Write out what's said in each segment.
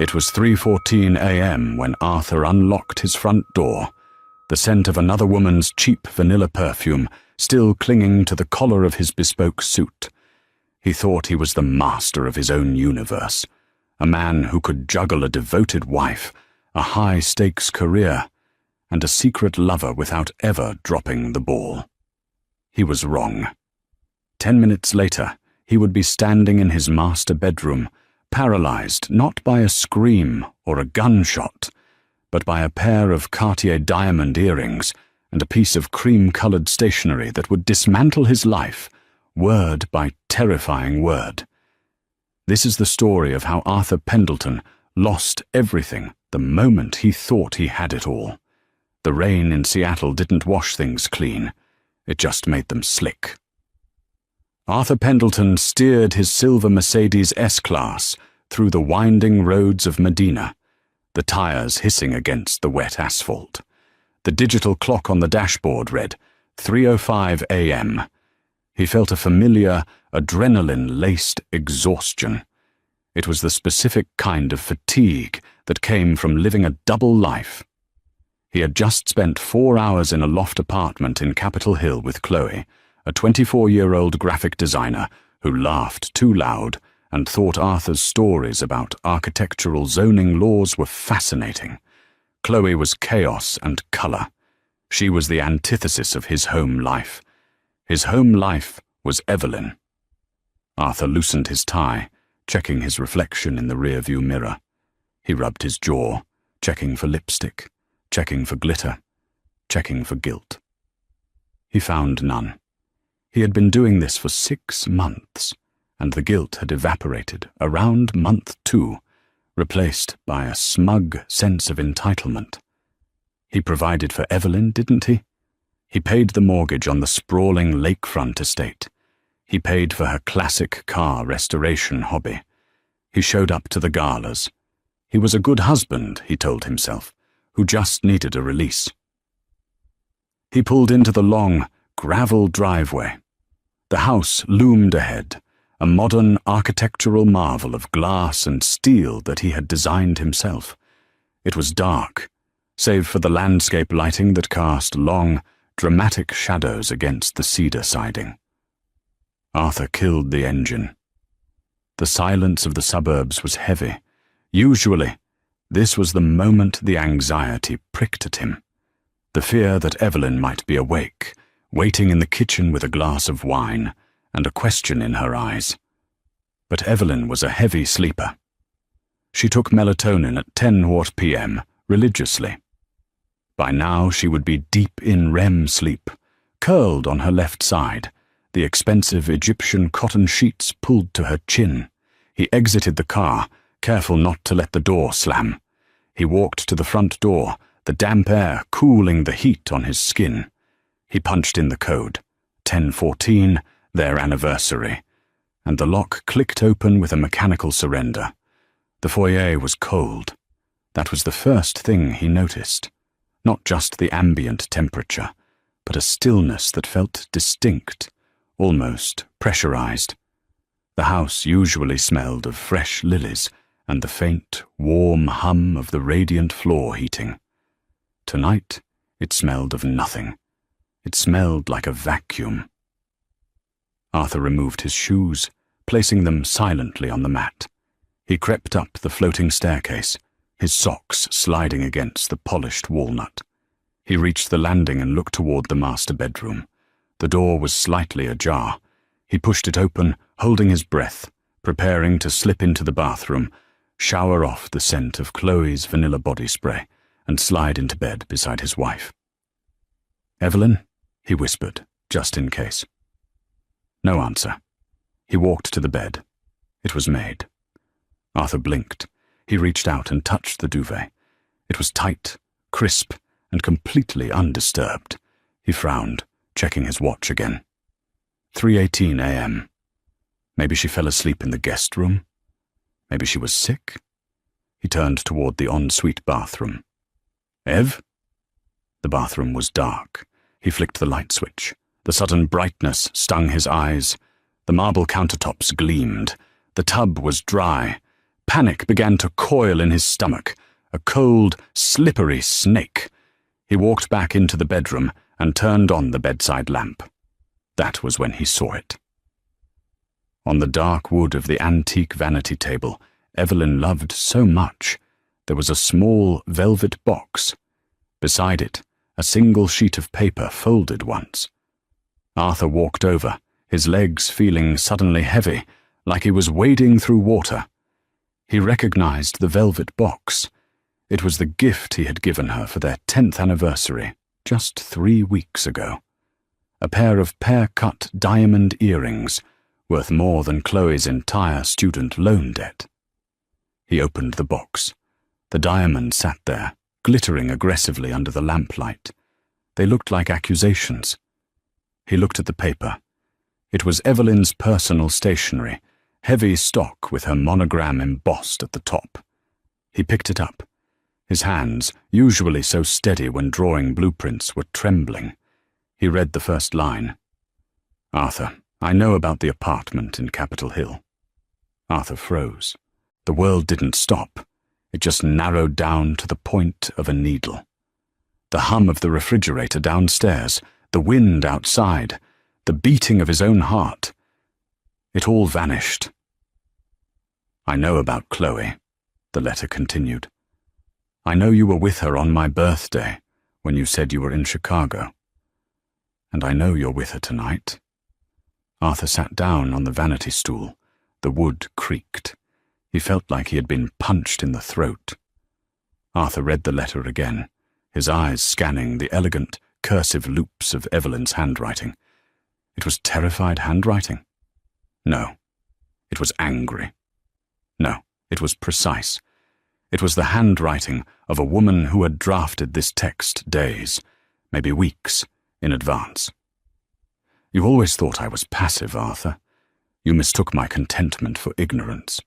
It was 3:14 a.m. when Arthur unlocked his front door, the scent of another woman's cheap vanilla perfume still clinging to the collar of his bespoke suit. He thought he was the master of his own universe, a man who could juggle a devoted wife, a high-stakes career, and a secret lover without ever dropping the ball. He was wrong. 10 minutes later, he would be standing in his master bedroom, paralyzed not by a scream or a gunshot, but by a pair of Cartier diamond earrings and a piece of cream-colored stationery that would dismantle his life, word by terrifying word. This is the story of how Arthur Pendleton lost everything the moment he thought he had it all. The rain in Seattle didn't wash things clean. It just made them slick. Arthur Pendleton steered his silver Mercedes S-Class through the winding roads of Medina, the tires hissing against the wet asphalt. The digital clock on the dashboard read 3:05 a.m. He felt a familiar, adrenaline-laced exhaustion. It was the specific kind of fatigue that came from living a double life. He had just spent 4 hours in a loft apartment in Capitol Hill with Chloe, a 24-year-old graphic designer who laughed too loud and thought Arthur's stories about architectural zoning laws were fascinating. Chloe was chaos and color. She was the antithesis of his home life. His home life was Evelyn. Arthur loosened his tie, checking his reflection in the rearview mirror. He rubbed his jaw, checking for lipstick, checking for glitter, checking for guilt. He found none. He had been doing this for 6 months, and the guilt had evaporated around month 2, replaced by a smug sense of entitlement. He provided for Evelyn, didn't he? He paid the mortgage on the sprawling lakefront estate. He paid for her classic car restoration hobby. He showed up to the galas. He was a good husband, he told himself, who just needed a release. He pulled into the long, gravel driveway. The house loomed ahead, a modern architectural marvel of glass and steel that he had designed himself. It was dark, save for the landscape lighting that cast long, dramatic shadows against the cedar siding. Arthur killed the engine. The silence of the suburbs was heavy. Usually, this was the moment the anxiety pricked at him. The fear that Evelyn might be awake, waiting in the kitchen with a glass of wine and a question in her eyes. But Evelyn was a heavy sleeper. She took melatonin at 10:00 p.m. religiously. By now she would be deep in REM sleep, curled on her left side, the expensive Egyptian cotton sheets pulled to her chin. He exited the car, careful not to let the door slam. He walked to the front door, the damp air cooling the heat on his skin. He punched in the code, 10:14, their anniversary, and the lock clicked open with a mechanical surrender. The foyer was cold. That was the first thing he noticed. Not just the ambient temperature, but a stillness that felt distinct, almost pressurized. The house usually smelled of fresh lilies and the faint, warm hum of the radiant floor heating. Tonight, it smelled of nothing. It smelled like a vacuum. Arthur removed his shoes, placing them silently on the mat. He crept up the floating staircase, his socks sliding against the polished walnut. He reached the landing and looked toward the master bedroom. The door was slightly ajar. He pushed it open, holding his breath, preparing to slip into the bathroom, shower off the scent of Chloe's vanilla body spray, and slide into bed beside his wife. "Evelyn?" he whispered, just in case. No answer. He walked to the bed. It was made. Arthur blinked. He reached out and touched the duvet. It was tight, crisp, and completely undisturbed. He frowned, checking his watch again. 3:18 a.m. Maybe she fell asleep in the guest room. Maybe she was sick. He turned toward the ensuite bathroom. "Ev?" The bathroom was dark. He flicked the light switch. The sudden brightness stung his eyes. The marble countertops gleamed. The tub was dry, Panic began to coil in his stomach, a cold, slippery snake. He walked back into the bedroom and turned on the bedside lamp. That was when he saw it. On the dark wood of the antique vanity table Evelyn loved so much, there was a small velvet box. Beside it, a single sheet of paper folded once. Arthur walked over, his legs feeling suddenly heavy, like he was wading through water. He recognized the velvet box. It was the gift he had given her for their 10th anniversary, just 3 weeks ago. A pair of pear-cut diamond earrings, worth more than Chloe's entire student loan debt. He opened the box. The diamonds sat there, glittering aggressively under the lamplight. They looked like accusations. He looked at the paper. It was Evelyn's personal stationery, heavy stock with her monogram embossed at the top. He picked it up. His hands, usually so steady when drawing blueprints, were trembling. He read the first line. "Arthur, I know about the apartment in Capitol Hill." Arthur froze. The world didn't stop. It just narrowed down to the point of a needle. The hum of the refrigerator downstairs, the wind outside, the beating of his own heart. It all vanished. "I know about Chloe," the letter continued. "I know you were with her on my birthday, when you said you were in Chicago. And I know you're with her tonight." Arthur sat down on the vanity stool. The wood creaked. He felt like he had been punched in the throat. Arthur read the letter again, his eyes scanning the elegant, cursive loops of Evelyn's handwriting. It was terrified handwriting. No, it was angry. No, it was precise. It was the handwriting of a woman who had drafted this text days, maybe weeks, in advance. "You always thought I was passive, Arthur. You mistook my contentment for ignorance.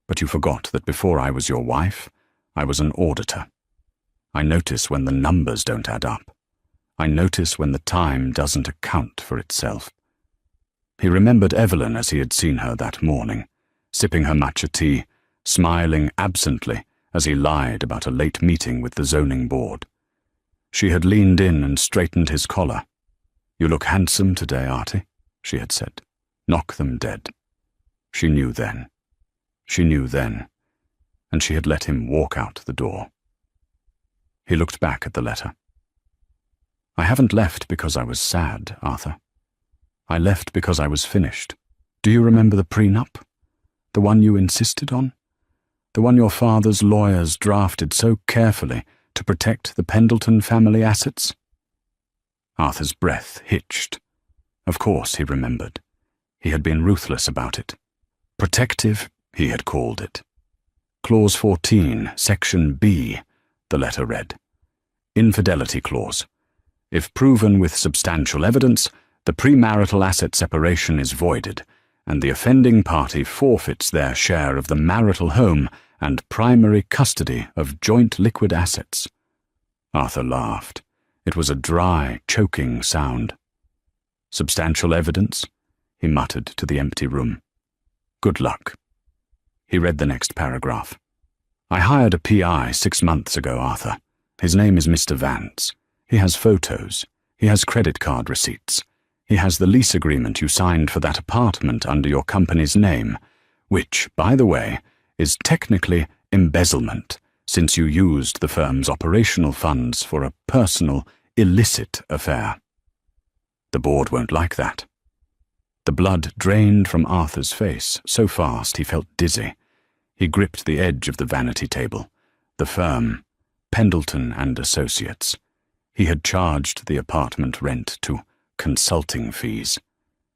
But you forgot that before I was your wife, I was an auditor. I notice when the numbers don't add up. I notice when the time doesn't account for itself." He remembered Evelyn as he had seen her that morning, sipping her matcha tea, smiling absently as he lied about a late meeting with the zoning board. She had leaned in and straightened his collar. "You look handsome today, Artie," she had said. "Knock them dead." She knew then. She knew then, and she had let him walk out the door. He looked back at the letter. "I haven't left because I was sad, Arthur. I left because I was finished. Do you remember the prenup? The one you insisted on? The one your father's lawyers drafted so carefully to protect the Pendleton family assets?" Arthur's breath hitched. Of course he remembered. He had been ruthless about it. Protective, he had called it. Clause 14, Section B, the letter read. Infidelity clause. If proven with substantial evidence, the premarital asset separation is voided, and the offending party forfeits their share of the marital home and primary custody of joint liquid assets. Arthur laughed. It was a dry, choking sound. "Substantial evidence?" he muttered to the empty room. "Good luck." He read the next paragraph. "I hired a PI 6 months ago, Arthur. His name is Mr. Vance. He has photos. He has credit card receipts. He has the lease agreement you signed for that apartment under your company's name, which, by the way, is technically embezzlement, since you used the firm's operational funds for a personal, illicit affair. The board won't like that." The blood drained from Arthur's face so fast he felt dizzy. He gripped the edge of the vanity table. The firm, Pendleton and Associates. He had charged the apartment rent to consulting fees.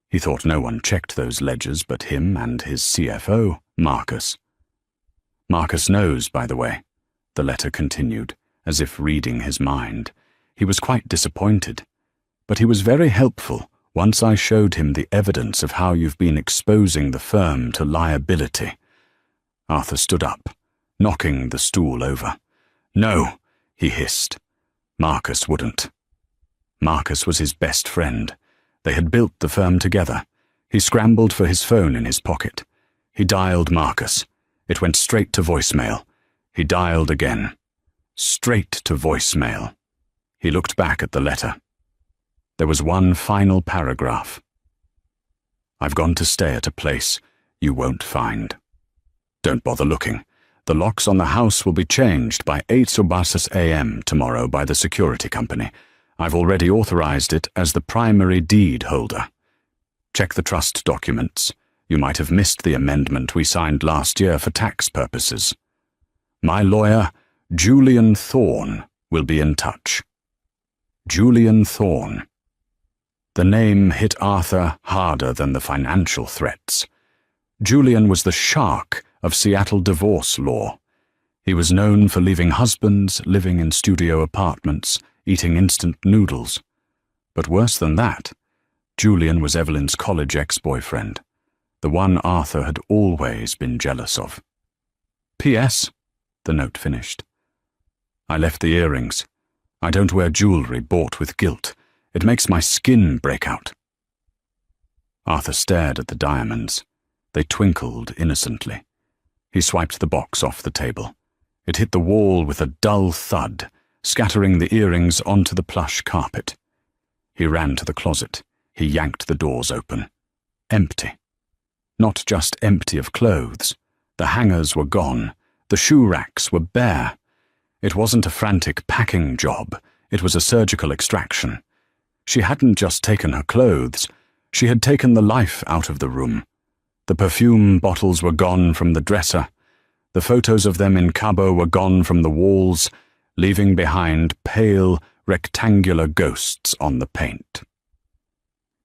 He thought no one checked those ledgers but him and his CFO, Marcus. "Marcus knows, by the way," the letter continued, as if reading his mind. "He was quite disappointed. But he was very helpful once I showed him the evidence of how you've been exposing the firm to liability." Arthur stood up, knocking the stool over. "No," he hissed. Marcus wouldn't. Marcus was his best friend. They had built the firm together. He scrambled for his phone in his pocket. He dialed Marcus. It went straight to voicemail. He dialed again. Straight to voicemail. He looked back at the letter. There was one final paragraph. I've gone to stay at a place you won't find. Don't bother looking. The locks on the house will be changed by 8 a.m. tomorrow by the security company. I've already authorized it as the primary deed holder. Check the trust documents. You might have missed the amendment we signed last year for tax purposes. My lawyer, Julian Thorne, will be in touch. Julian Thorne. The name hit Arthur harder than the financial threats. Julian was the shark of Seattle divorce law. He was known for leaving husbands living in studio apartments, eating instant noodles. But worse than that, Julian was Evelyn's college ex-boyfriend, the one Arthur had always been jealous of. P.S., the note finished. I left the earrings. I don't wear jewelry bought with guilt. It makes my skin break out. Arthur stared at the diamonds. They twinkled innocently. He swiped the box off the table. It hit the wall with a dull thud, scattering the earrings onto the plush carpet. He ran to the closet. He yanked the doors open. Empty. Not just empty of clothes. The hangers were gone. The shoe racks were bare. It wasn't a frantic packing job. It was a surgical extraction. She hadn't just taken her clothes. She had taken the life out of the room. The perfume bottles were gone from the dresser. The photos of them in Cabo were gone from the walls, leaving behind pale, rectangular ghosts on the paint.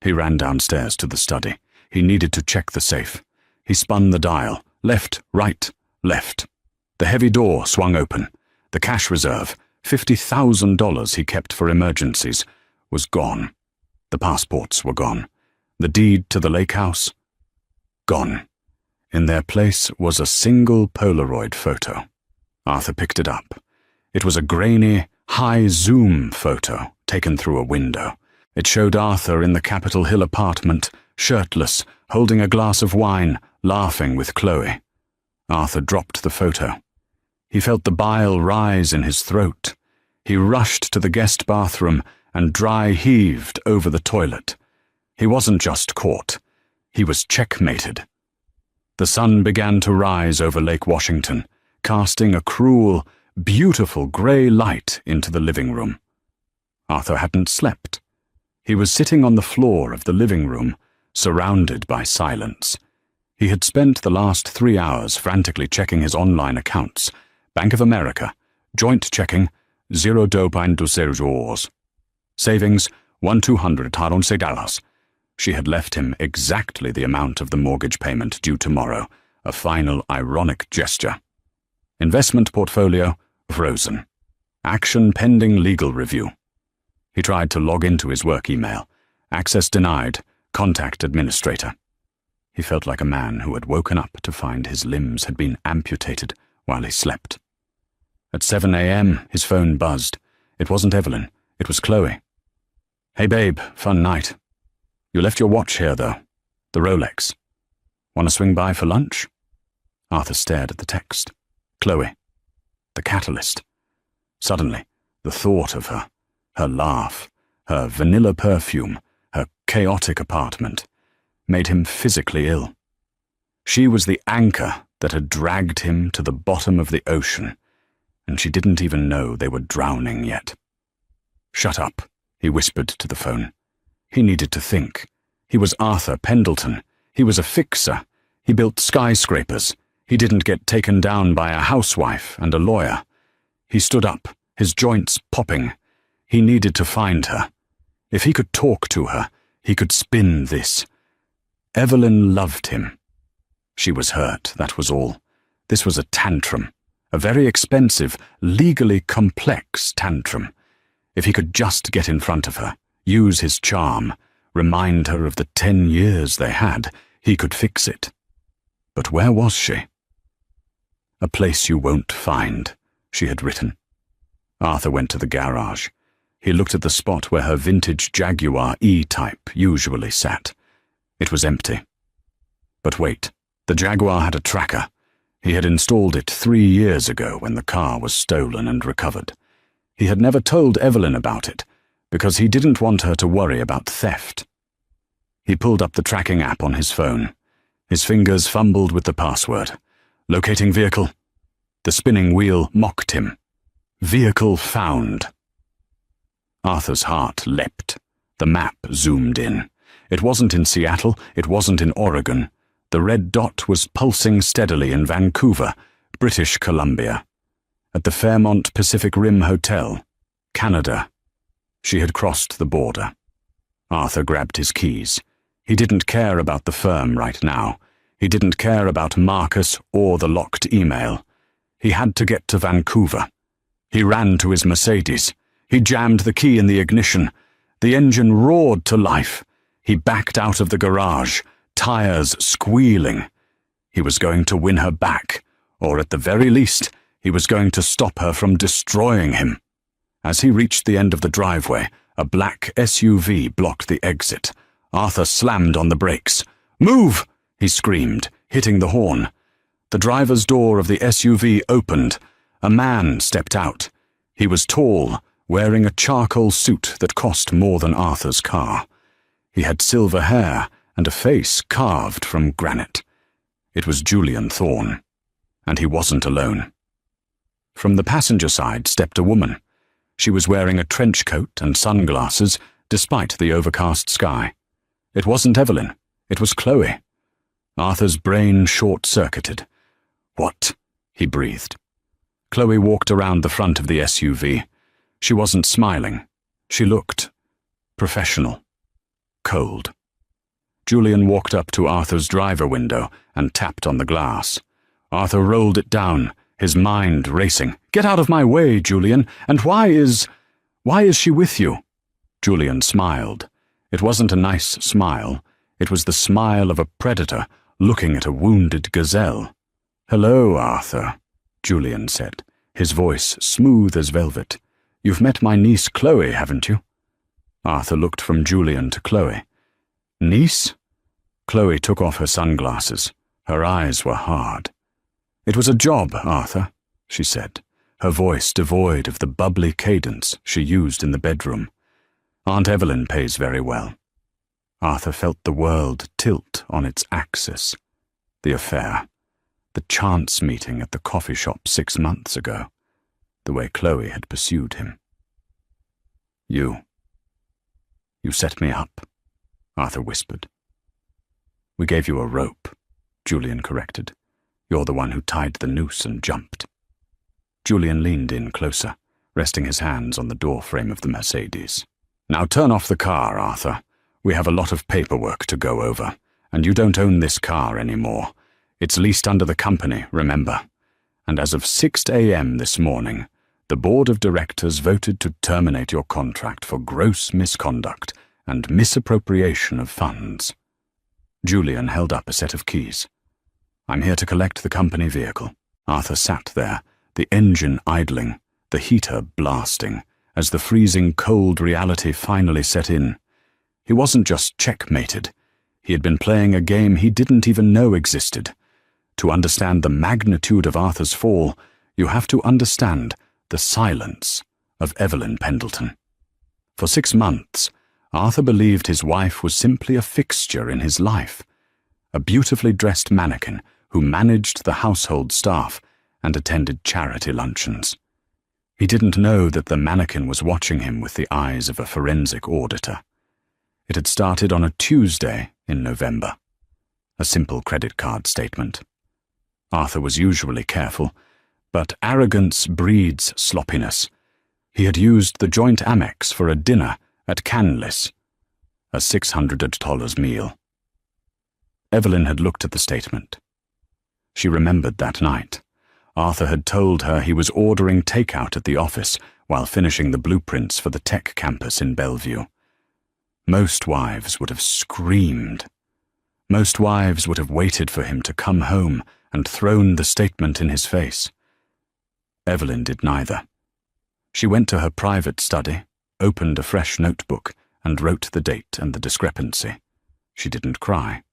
He ran downstairs to the study. He needed to check the safe. He spun the dial. Left, right, left. The heavy door swung open. The cash reserve, $50,000 he kept for emergencies, was gone. The passports were gone. The deed to the lake house, gone. In their place was a single Polaroid photo. Arthur picked it up. It was a grainy, high-zoom photo taken through a window. It showed Arthur in the Capitol Hill apartment, shirtless, holding a glass of wine, laughing with Chloe. Arthur dropped the photo. He felt the bile rise in his throat. He rushed to the guest bathroom and dry heaved over the toilet. He wasn't just caught. He was checkmated. The sun began to rise over Lake Washington, casting a cruel, beautiful grey light into the living room. Arthur hadn't slept. He was sitting on the floor of the living room, surrounded by silence. He had spent the last 3 hours frantically checking his online accounts. Bank of America, joint checking, $0.2. Savings, $1,200. She had left him exactly the amount of the mortgage payment due tomorrow, a final ironic gesture. Investment portfolio, frozen. Action pending legal review. He tried to log into his work email. Access denied. Contact administrator. He felt like a man who had woken up to find his limbs had been amputated while he slept. At 7 a.m., his phone buzzed. It wasn't Evelyn. It was Chloe. Hey babe, fun night. You left your watch here, though. The Rolex. Want to swing by for lunch? Arthur stared at the text. Chloe. The catalyst. Suddenly, the thought of her, her laugh, her vanilla perfume, her chaotic apartment, made him physically ill. She was the anchor that had dragged him to the bottom of the ocean, and she didn't even know they were drowning yet. Shut up, he whispered to the phone. He needed to think. He was Arthur Pendleton. He was a fixer. He built skyscrapers. He didn't get taken down by a housewife and a lawyer. He stood up, his joints popping. He needed to find her. If he could talk to her, he could spin this. Evelyn loved him. She was hurt, that was all. This was a tantrum. A very expensive, legally complex tantrum. If he could just get in front of her, use his charm, remind her of the 10 years they had, he could fix it. But where was she? A place you won't find, she had written. Arthur went to the garage. He looked at the spot where her vintage Jaguar E-Type usually sat. It was empty. But wait, the Jaguar had a tracker. He had installed it 3 years ago when the car was stolen and recovered. He had never told Evelyn about it, because he didn't want her to worry about theft. He pulled up the tracking app on his phone. His fingers fumbled with the password. Locating vehicle. The spinning wheel mocked him. Vehicle found. Arthur's heart leapt. The map zoomed in. It wasn't in Seattle, it wasn't in Oregon. The red dot was pulsing steadily in Vancouver, British Columbia. At the Fairmont Pacific Rim Hotel, Canada. She had crossed the border. Arthur grabbed his keys. He didn't care about the firm right now. He didn't care about Marcus or the locked email. He had to get to Vancouver. He ran to his Mercedes. He jammed the key in the ignition. The engine roared to life. He backed out of the garage, tires squealing. He was going to win her back, or at the very least, he was going to stop her from destroying him. As he reached the end of the driveway, a black SUV blocked the exit. Arthur slammed on the brakes. "Move!" he screamed, hitting the horn. The driver's door of the SUV opened. A man stepped out. He was tall, wearing a charcoal suit that cost more than Arthur's car. He had silver hair and a face carved from granite. It was Julian Thorne, and he wasn't alone. From the passenger side stepped a woman. She was wearing a trench coat and sunglasses, despite the overcast sky. It wasn't Evelyn. It was Chloe. Arthur's brain short-circuited. "What?" he breathed. Chloe walked around the front of the SUV. She wasn't smiling. She looked professional, cold. Julian walked up to Arthur's driver window and tapped on the glass. Arthur rolled it down, his mind racing. "Get out of my way, Julian, and why is she with you?" Julian smiled. It wasn't a nice smile. It was the smile of a predator looking at a wounded gazelle. "Hello, Arthur," Julian said, his voice smooth as velvet. "You've met my niece Chloe, haven't you?" Arthur looked from Julian to Chloe. "Niece?" Chloe took off her sunglasses. Her eyes were hard. "It was a job, Arthur," she said, her voice devoid of the bubbly cadence she used in the bedroom. "Aunt Evelyn pays very well." Arthur felt the world tilt on its axis. The affair. The chance meeting at the coffee shop 6 months ago. The way Chloe had pursued him. You set me up," Arthur whispered. "We gave you a rope," Julian corrected. "You're the one who tied the noose and jumped." Julian leaned in closer, resting his hands on the door frame of the Mercedes. "Now turn off the car, Arthur. We have a lot of paperwork to go over, and you don't own this car anymore. It's leased under the company, remember. And as of 6 a.m. this morning, the board of directors voted to terminate your contract for gross misconduct and misappropriation of funds." Julian held up a set of keys. "I'm here to collect the company vehicle." Arthur sat there, the engine idling, the heater blasting, as the freezing cold reality finally set in. He wasn't just checkmated. He had been playing a game he didn't even know existed. To understand the magnitude of Arthur's fall, you have to understand the silence of Evelyn Pendleton. For 6 months, Arthur believed his wife was simply a fixture in his life, a beautifully dressed mannequin who managed the household staff and attended charity luncheons. He didn't know that the mannequin was watching him with the eyes of a forensic auditor. It had started on a Tuesday in November. A simple credit card statement. Arthur was usually careful, but arrogance breeds sloppiness. He had used the joint Amex for a dinner at Canlis, a $600 meal. Evelyn had looked at the statement. She remembered that night. Arthur had told her he was ordering takeout at the office while finishing the blueprints for the tech campus in Bellevue. Most wives would have screamed. Most wives would have waited for him to come home and thrown the statement in his face. Evelyn did neither. She went to her private study, opened a fresh notebook, and wrote the date and the discrepancy. She didn't cry.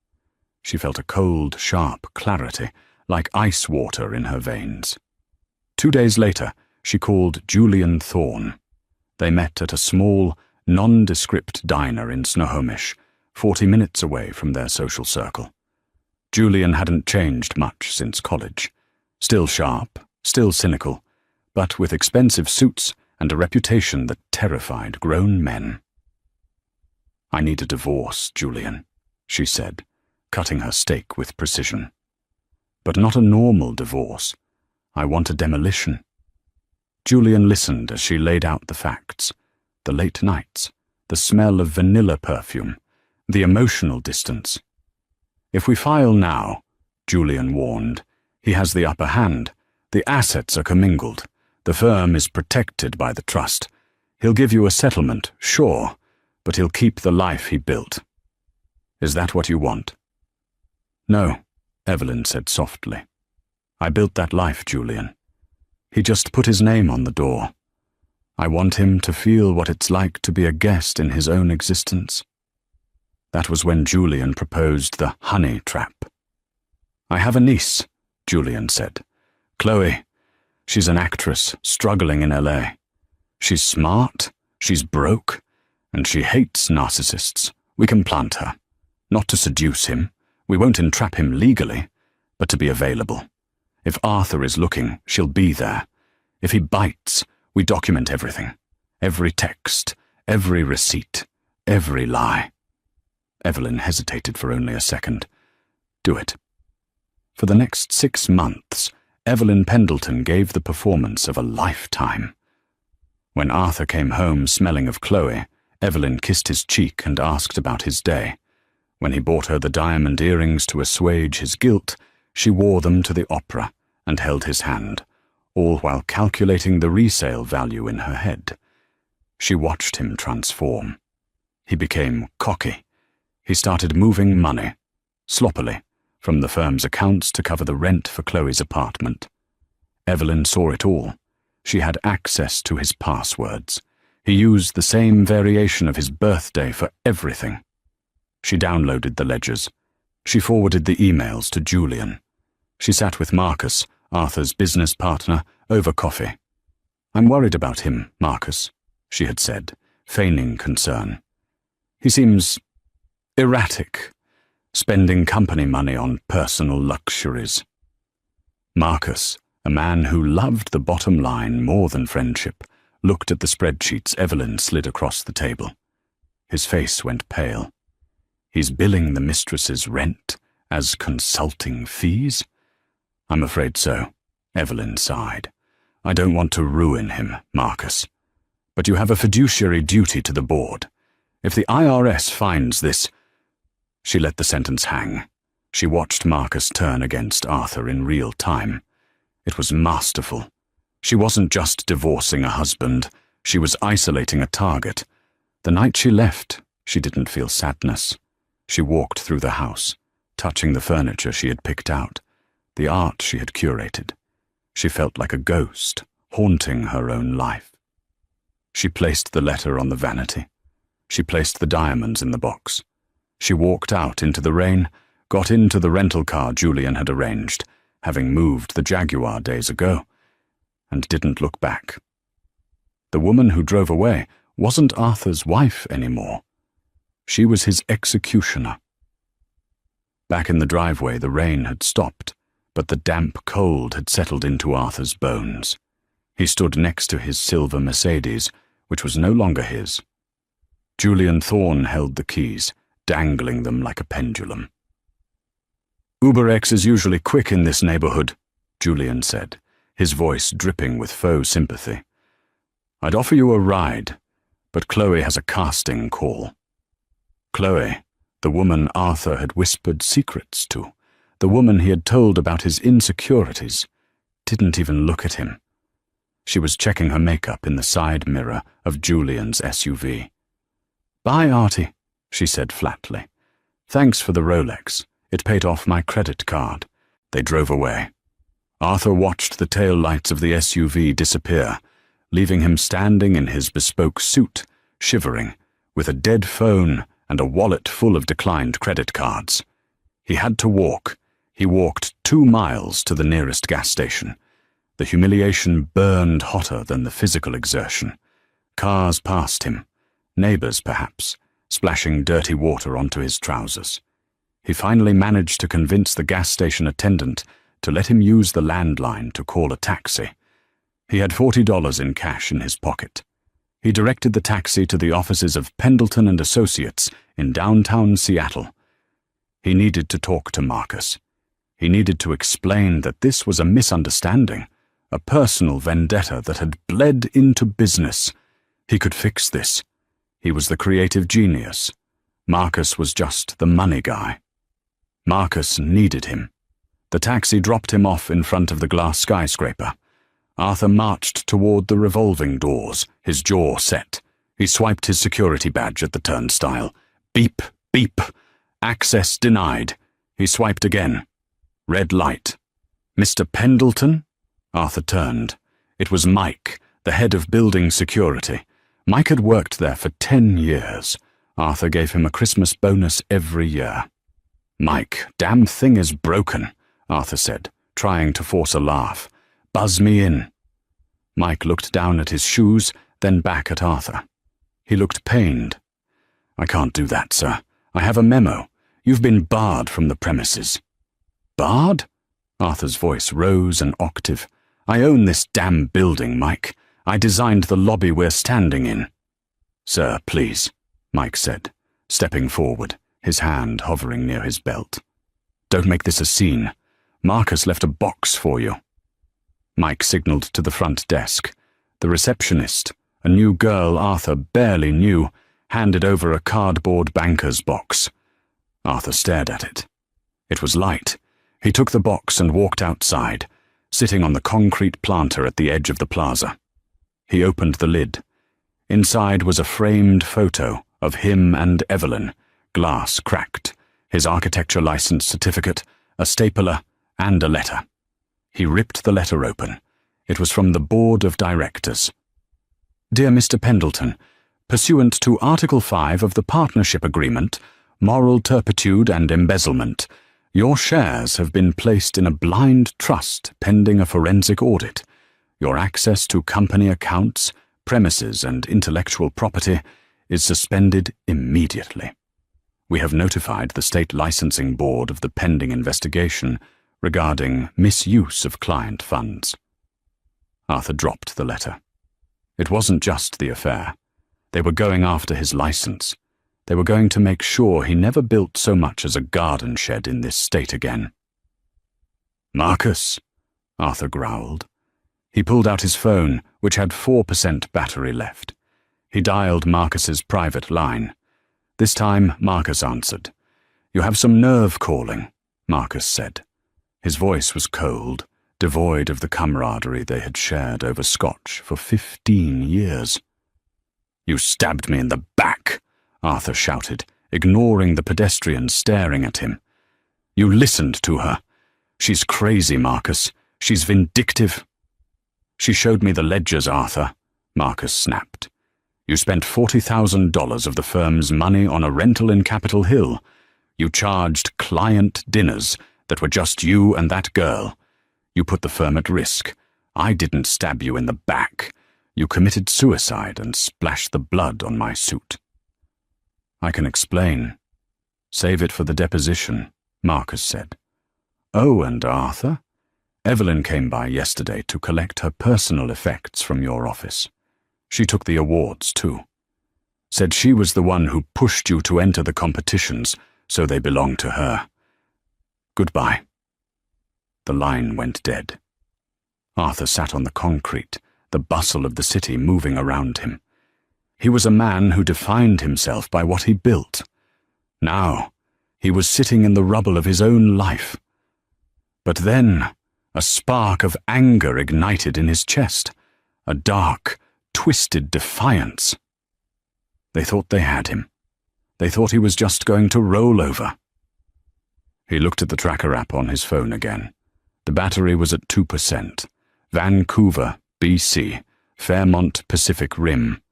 She felt a cold, sharp clarity, like ice water in her veins. 2 days later, she called Julian Thorne. They met at a small, nondescript diner in Snohomish, 40 minutes away from their social circle. Julian hadn't changed much since college. Still sharp, still cynical, but with expensive suits and a reputation that terrified grown men. "I need a divorce, Julian," she said, cutting her steak with precision. "But not a normal divorce. I want a demolition." Julian listened as she laid out the facts: the late nights, the smell of vanilla perfume, the emotional distance. "If we file now," Julian warned, "he has the upper hand. The assets are commingled. The firm is protected by the trust. He'll give you a settlement, sure, but he'll keep the life he built. Is that what you want?" "No," Evelyn said softly. "I built that life, Julian. He just put his name on the door. I want him to feel what it's like to be a guest in his own existence." That was when Julian proposed the honey trap. "I have a niece," Julian said. "Chloe. She's an actress struggling in LA. She's smart, she's broke, and she hates narcissists. We can plant her. Not to seduce him. We won't entrap him legally, but to be available. If Arthur is looking, she'll be there. If he bites, we document everything. Every text, every receipt, every lie." Evelyn hesitated for only a second. "Do it." For the next 6 months, Evelyn Pendleton gave the performance of a lifetime. When Arthur came home smelling of Chloe, Evelyn kissed his cheek and asked about his day. When he bought her the diamond earrings to assuage his guilt, she wore them to the opera and held his hand, all while calculating the resale value in her head. She watched him transform. He became cocky. He started moving money, sloppily, from the firm's accounts to cover the rent for Chloe's apartment. Evelyn saw it all. She had access to his passwords. He used the same variation of his birthday for everything. She downloaded the ledgers. She forwarded the emails to Julian. She sat with Marcus, Arthur's business partner, over coffee. "I'm worried about him, Marcus," she had said, feigning concern. "He seems erratic, spending company money on personal luxuries." Marcus, a man who loved the bottom line more than friendship, looked at the spreadsheets Evelyn slid across the table. His face went pale. "He's billing the mistress's rent as consulting fees?" "I'm afraid so," Evelyn sighed. "I don't want to ruin him, Marcus. But you have a fiduciary duty to the board. If the IRS finds this—" She let the sentence hang. She watched Marcus turn against Arthur in real time. It was masterful. She wasn't just divorcing a husband, she was isolating a target. The night she left, she didn't feel sadness. She walked through the house, touching the furniture she had picked out, the art she had curated. She felt like a ghost, haunting her own life. She placed the letter on the vanity. She placed the diamonds in the box. She walked out into the rain, got into the rental car Julian had arranged, having moved the Jaguar days ago, and didn't look back. The woman who drove away wasn't Arthur's wife anymore. She was his executioner. Back in the driveway, the rain had stopped, but the damp cold had settled into Arthur's bones. He stood next to his silver Mercedes, which was no longer his. Julian Thorne held the keys, dangling them like a pendulum. "UberX is usually quick in this neighborhood," Julian said, his voice dripping with faux sympathy. "I'd offer you a ride, but Chloe has a casting call." Chloe, the woman Arthur had whispered secrets to, the woman he had told about his insecurities, didn't even look at him. She was checking her makeup in the side mirror of Julian's SUV. "Bye, Artie," she said flatly. "Thanks for the Rolex. It paid off my credit card." They drove away. Arthur watched the tail lights of the SUV disappear, leaving him standing in his bespoke suit, shivering, with a dead phone and a wallet full of declined credit cards. He had to walk. He walked 2 miles to the nearest gas station. The humiliation burned hotter than the physical exertion. Cars passed him, neighbors perhaps, splashing dirty water onto his trousers. He finally managed to convince the gas station attendant to let him use the landline to call a taxi. He had $40 in cash in his pocket. He directed the taxi to the offices of Pendleton and Associates in downtown Seattle. He needed to talk to Marcus. He needed to explain that this was a misunderstanding, a personal vendetta that had bled into business. He could fix this. He was the creative genius. Marcus was just the money guy. Marcus needed him. The taxi dropped him off in front of the glass skyscraper. Arthur marched toward the revolving doors, his jaw set. He swiped his security badge at the turnstile. Beep, beep. Access denied. He swiped again. Red light. Mr. Pendleton? Arthur turned. It was Mike, the head of building security. Mike had worked there for 10 years. Arthur gave him a Christmas bonus every year. Mike, damn thing is broken, Arthur said, trying to force a laugh. Buzz me in. Mike looked down at his shoes, then back at Arthur. He looked pained. I can't do that, sir. I have a memo. You've been barred from the premises. Barred? Arthur's voice rose an octave. I own this damn building, Mike. I designed the lobby we're standing in. Sir, please, Mike said, stepping forward, his hand hovering near his belt. Don't make this a scene. Marcus left a box for you. Mike signaled to the front desk. The receptionist, a new girl Arthur barely knew, handed over a cardboard banker's box. Arthur stared at it. It was light. He took the box and walked outside, sitting on the concrete planter at the edge of the plaza. He opened the lid. Inside was a framed photo of him and Evelyn, glass cracked, his architecture license certificate, a stapler, and a letter. He ripped the letter open. It was from the board of directors. Dear Mr. Pendleton, pursuant to Article 5 of the Partnership Agreement, Moral Turpitude and Embezzlement, your shares have been placed in a blind trust pending a forensic audit. Your access to company accounts, premises, and intellectual property is suspended immediately. We have notified the State Licensing Board of the pending investigation regarding misuse of client funds. Arthur dropped the letter. It wasn't just the affair. They were going after his license. They were going to make sure he never built so much as a garden shed in this state again. Marcus, Arthur growled. He pulled out his phone, which had 4% battery left. He dialed Marcus's private line. This time, Marcus answered. You have some nerve calling, Marcus said. His voice was cold, devoid of the camaraderie they had shared over scotch for 15 years. You stabbed me in the back, Arthur shouted, ignoring the pedestrians staring at him. You listened to her. She's crazy, Marcus. She's vindictive. She showed me the ledgers, Arthur, Marcus snapped. You spent $40,000 of the firm's money on a rental in Capitol Hill. You charged client dinners that were just you and that girl. You put the firm at risk. I didn't stab you in the back. You committed suicide and splashed the blood on my suit. I can explain. Save it for the deposition, Marcus said. Oh, and Arthur? Evelyn came by yesterday to collect her personal effects from your office. She took the awards, too. Said she was the one who pushed you to enter the competitions, so they belong to her. Goodbye. The line went dead. Arthur sat on the concrete, the bustle of the city moving around him. He was a man who defined himself by what he built. Now, he was sitting in the rubble of his own life. But then, a spark of anger ignited in his chest, a dark, twisted defiance. They thought they had him. They thought he was just going to roll over. He looked at the tracker app on his phone again. The battery was at 2%. Vancouver, BC, Fairmont Pacific Rim.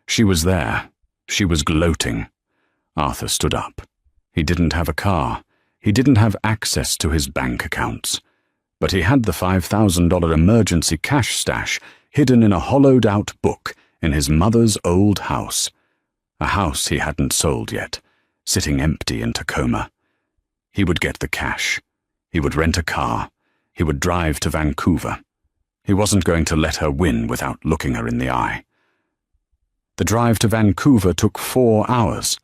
She was there. She was gloating. Arthur stood up. He didn't have a car. He didn't have access to his bank accounts, but he had the $5,000 emergency cash stash hidden in a hollowed-out book in his mother's old house, a house he hadn't sold yet, sitting empty in Tacoma. He would get the cash. He would rent a car. He would drive to Vancouver. He wasn't going to let her win without looking her in the eye. The drive to Vancouver took 4 hours.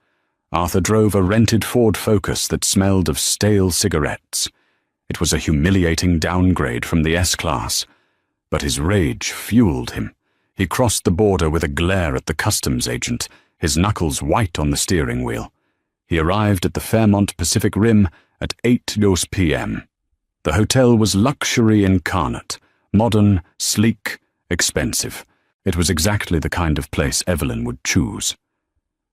Arthur drove a rented Ford Focus that smelled of stale cigarettes. It was a humiliating downgrade from the S-Class, but his rage fueled him. He crossed the border with a glare at the customs agent, his knuckles white on the steering wheel. He arrived at the Fairmont Pacific Rim at 8 p.m. The hotel was luxury incarnate, modern, sleek, expensive. It was exactly the kind of place Evelyn would choose.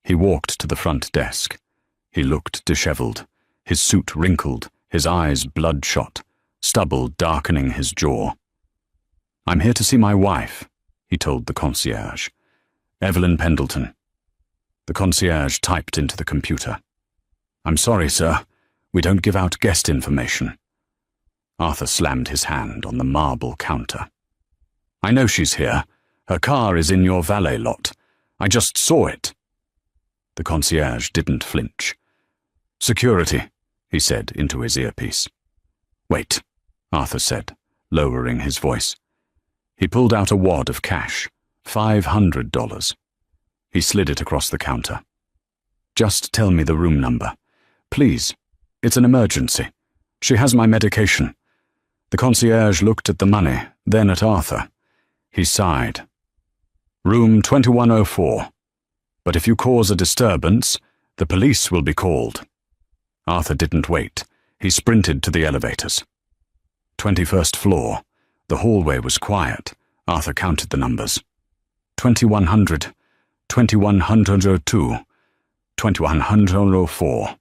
He walked to the front desk. He looked disheveled, his suit wrinkled, his eyes bloodshot, stubble darkening his jaw. "I'm here to see my wife," he told the concierge. "Evelyn Pendleton." The concierge typed into the computer. "I'm sorry, sir. We don't give out guest information." Arthur slammed his hand on the marble counter. "I know she's here. Her car is in your valet lot. I just saw it." The concierge didn't flinch. "Security," he said into his earpiece. "Wait," Arthur said, lowering his voice. He pulled out a wad of cash, $500. He slid it across the counter. "Just tell me the room number. Please. It's an emergency. She has my medication." The concierge looked at the money, then at Arthur. He sighed. "Room 2104. But if you cause a disturbance, the police will be called." Arthur didn't wait. He sprinted to the elevators. 21st floor. The hallway was quiet. Arthur counted the numbers. 2100, 2102, 2104.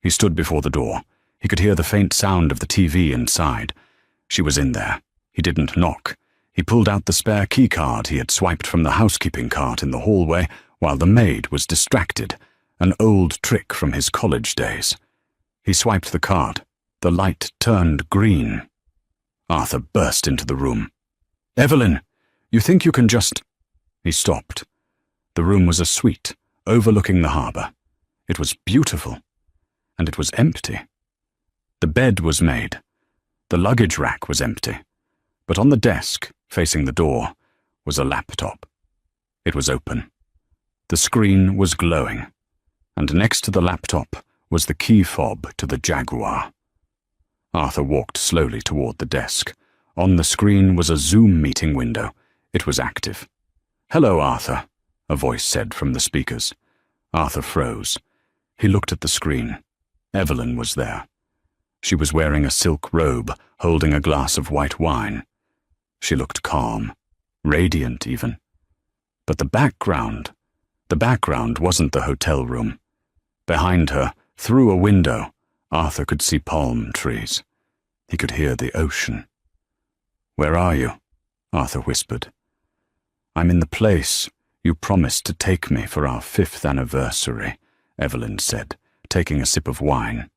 He stood before the door. He could hear the faint sound of the TV inside. She was in there. He didn't knock. He pulled out the spare keycard he had swiped from the housekeeping cart in the hallway while the maid was distracted, an old trick from his college days. He swiped the card. The light turned green. Arthur burst into the room. "Evelyn, you think you can just—" He stopped. The room was a suite, overlooking the harbor. It was beautiful, and it was empty. The bed was made. The luggage rack was empty. But on the desk, facing the door, was a laptop. It was open. The screen was glowing, and next to the laptop was the key fob to the Jaguar. Arthur walked slowly toward the desk. On the screen was a Zoom meeting window. It was active. "Hello, Arthur," a voice said from the speakers. Arthur froze. He looked at the screen. Evelyn was there. She was wearing a silk robe, holding a glass of white wine. She looked calm, radiant even. But the background wasn't the hotel room. Behind her, through a window, Arthur could see palm trees. He could hear the ocean. "Where are you?" Arthur whispered. "I'm in the place you promised to take me for our 5th anniversary," Evelyn said, taking a sip of wine.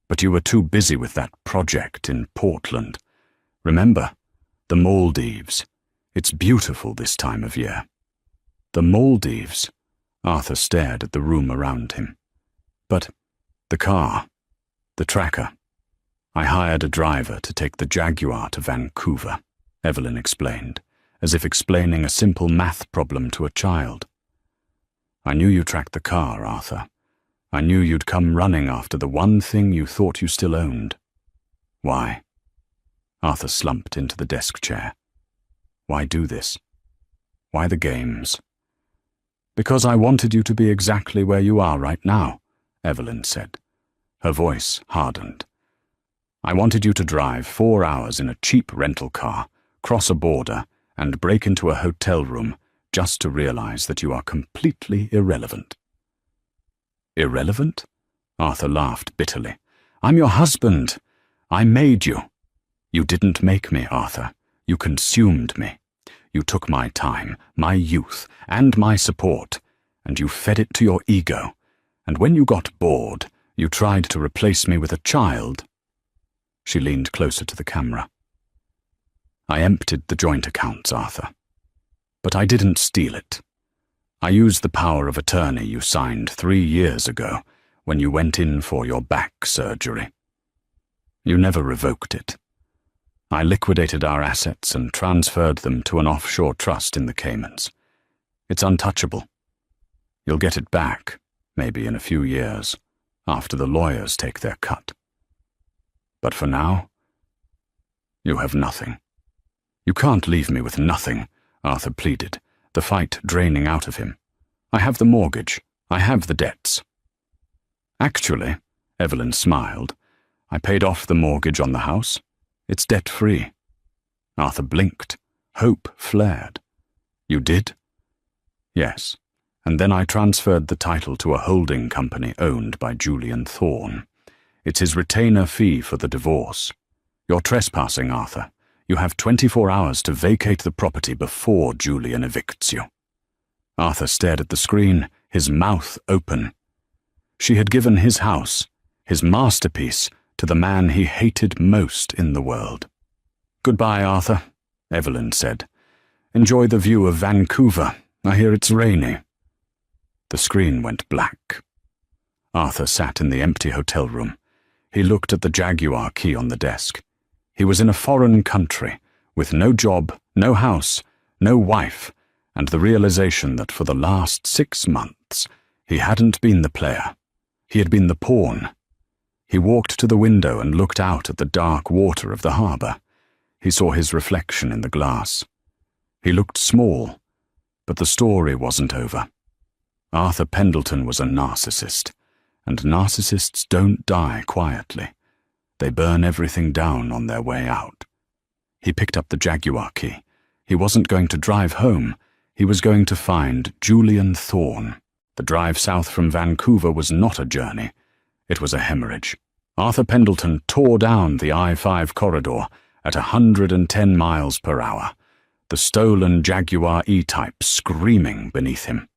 "But you were too busy with that project in Portland. Remember, the Maldives. It's beautiful this time of year." "The Maldives?" Arthur stared at the room around him. "But the car, the tracker. I hired a driver to take the Jaguar to Vancouver," Evelyn explained, as if explaining a simple math problem to a child. "I knew you tracked the car, Arthur. I knew you'd come running after the one thing you thought you still owned." "Why?" Arthur slumped into the desk chair. "Why do this? Why the games?" "Because I wanted you to be exactly where you are right now," Evelyn said. Her voice hardened. "I wanted you to drive 4 hours in a cheap rental car, cross a border, and break into a hotel room just to realize that you are completely irrelevant." "Irrelevant?" Arthur laughed bitterly. "I'm your husband. I made you." "You didn't make me, Arthur. You consumed me. You took my time, my youth, and my support, and you fed it to your ego. And when you got bored, You tried to replace me with a child." She leaned closer to the camera. "I emptied the joint accounts, Arthur. But I didn't steal it. I used the power of attorney you signed 3 years ago when you went in for your back surgery. You never revoked it. I liquidated our assets and transferred them to an offshore trust in the Caymans. It's untouchable. You'll get it back, maybe in a few years, after the lawyers take their cut. But for now, you have nothing." "You can't leave me with nothing," Arthur pleaded, the fight draining out of him. "I have the mortgage. I have the debts." "Actually," Evelyn smiled, "I paid off the mortgage on the house. It's debt-free." Arthur blinked. Hope flared. "You did?" "Yes, and then I transferred the title to a holding company owned by Julian Thorne. It's his retainer fee for the divorce. You're trespassing, Arthur. You have 24 hours to vacate the property before Julian evicts you." Arthur stared at the screen, his mouth open. She had given his house, his masterpiece, to the man he hated most in the world. "Goodbye, Arthur," Evelyn said. "Enjoy the view of Vancouver. I hear it's rainy." The screen went black. Arthur sat in the empty hotel room. He looked at the Jaguar key on the desk. He was in a foreign country, with no job, no house, no wife, and the realization that for the last 6 months he hadn't been the player. He had been the pawn. He walked to the window and looked out at the dark water of the harbour. He saw his reflection in the glass. He looked small, but the story wasn't over. Arthur Pendleton was a narcissist, and narcissists don't die quietly. They burn everything down on their way out. He picked up the Jaguar key. He wasn't going to drive home. He was going to find Julian Thorne. The drive south from Vancouver was not a journey. It was a hemorrhage. Arthur Pendleton tore down the I-5 corridor at 110 miles per hour, the stolen Jaguar E-Type screaming beneath him.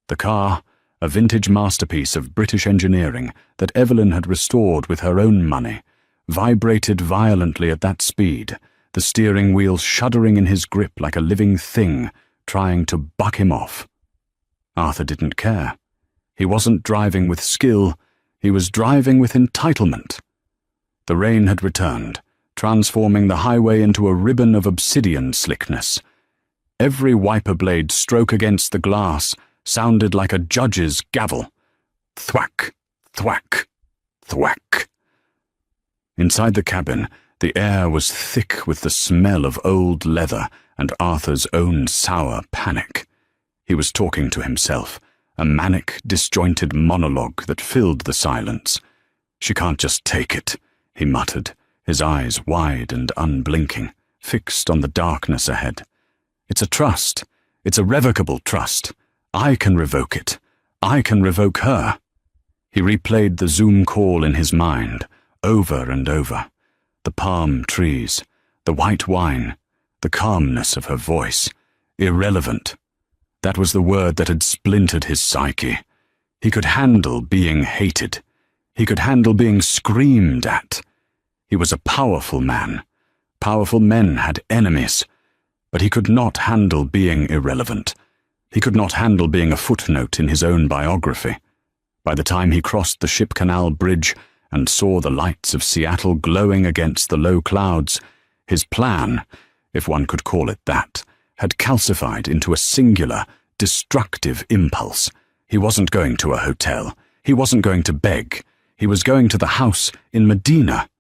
The car, a vintage masterpiece of British engineering that Evelyn had restored with her own money, vibrated violently at that speed, the steering wheel shuddering in his grip like a living thing, trying to buck him off. Arthur didn't care. He wasn't driving with skill, he was driving with entitlement. The rain had returned, transforming the highway into a ribbon of obsidian slickness. Every wiper blade stroke against the glass sounded like a judge's gavel. Thwack, thwack, thwack. Inside the cabin, the air was thick with the smell of old leather and Arthur's own sour panic. He was talking to himself, a manic, disjointed monologue that filled the silence. "She can't just take it," he muttered, his eyes wide and unblinking, fixed on the darkness ahead. "It's a trust. It's a revocable trust. I can revoke it. I can revoke her." He replayed the Zoom call in his mind, over and over. The palm trees, the white wine, the calmness of her voice. Irrelevant. That was the word that had splintered his psyche. He could handle being hated. He could handle being screamed at. He was a powerful man. Powerful men had enemies. But he could not handle being irrelevant. He could not handle being a footnote in his own biography. By the time he crossed the Ship Canal Bridge and saw the lights of Seattle glowing against the low clouds, his plan, if one could call it that, had calcified into a singular, destructive impulse. He wasn't going to a hotel. He wasn't going to beg. He was going to the house in Medina.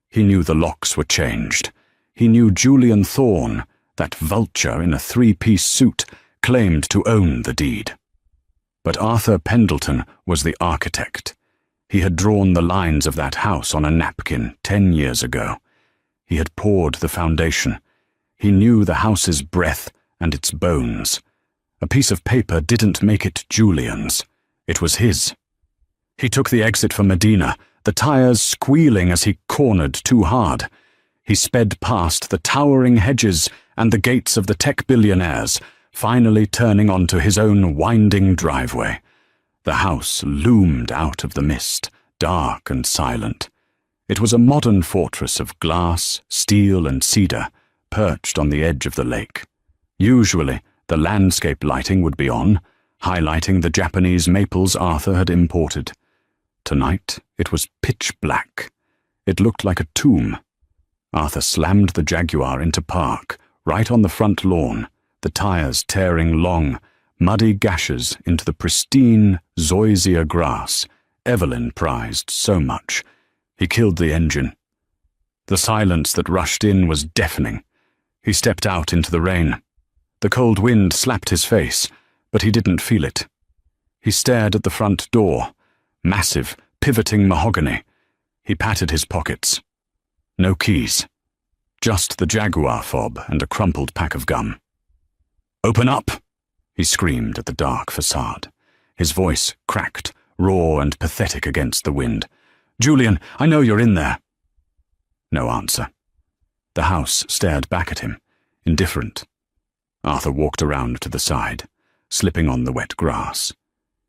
He knew the locks were changed. He knew Julian Thorne, that vulture in a 3-piece suit, claimed to own the deed. But Arthur Pendleton was the architect. He had drawn the lines of that house on a napkin 10 years ago. He had poured the foundation. He knew the house's breath and its bones. A piece of paper didn't make it Julian's. It was his. He took the exit for Medina, the tires squealing as he cornered too hard. He sped past the towering hedges and the gates of the tech billionaires, finally turning onto his own winding driveway. The house loomed out of the mist, dark and silent. It was a modern fortress of glass, steel, and cedar, perched on the edge of the lake. Usually, the landscape lighting would be on, highlighting the Japanese maples Arthur had imported. Tonight, it was pitch black. It looked like a tomb. Arthur slammed the Jaguar into park, right on the front lawn, the tires tearing long, muddy gashes into the pristine zoysia grass Evelyn prized so much. He killed the engine. The silence that rushed in was deafening. He stepped out into the rain. The cold wind slapped his face, but he didn't feel it. He stared at the front door, massive, pivoting mahogany. He patted his pockets. No keys. Just the Jaguar fob and a crumpled pack of gum. "Open up!" he screamed at the dark facade. His voice cracked, raw and pathetic against the wind. "Julian, I know you're in there." No answer. The house stared back at him, indifferent. Arthur walked around to the side, slipping on the wet grass.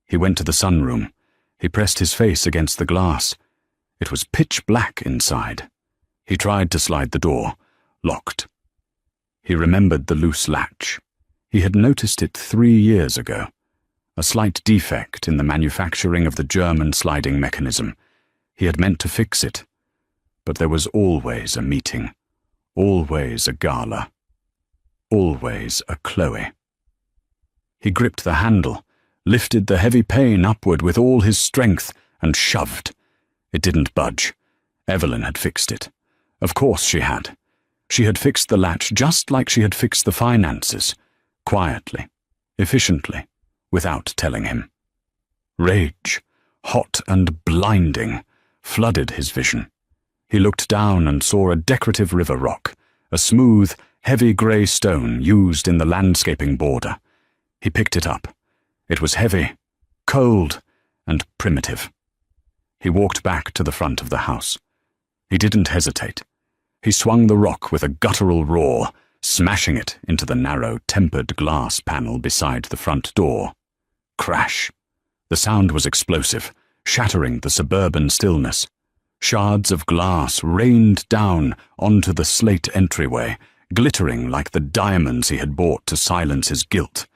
He went to the sunroom. He pressed his face against the glass. It was pitch black inside. He tried to slide the door, locked. He remembered the loose latch. He had noticed it 3 years ago. A slight defect in the manufacturing of the German sliding mechanism. He had meant to fix it. But there was always a meeting, always a gala, always a Chloe. He gripped the handle, lifted the heavy pane upward with all his strength, and shoved. It didn't budge. Evelyn had fixed it. Of course she had. She had fixed the latch just like she had fixed the finances, quietly, efficiently, without telling him. Rage, hot and blinding, flooded his vision. He looked down and saw a decorative river rock, a smooth, heavy grey stone used in the landscaping border. He picked it up. It was heavy, cold, and primitive. He walked back to the front of the house. He didn't hesitate. He swung the rock with a guttural roar, smashing it into the narrow, tempered glass panel beside the front door. Crash. The sound was explosive, shattering the suburban stillness. Shards of glass rained down onto the slate entryway, glittering like the diamonds he had bought to silence his guilt.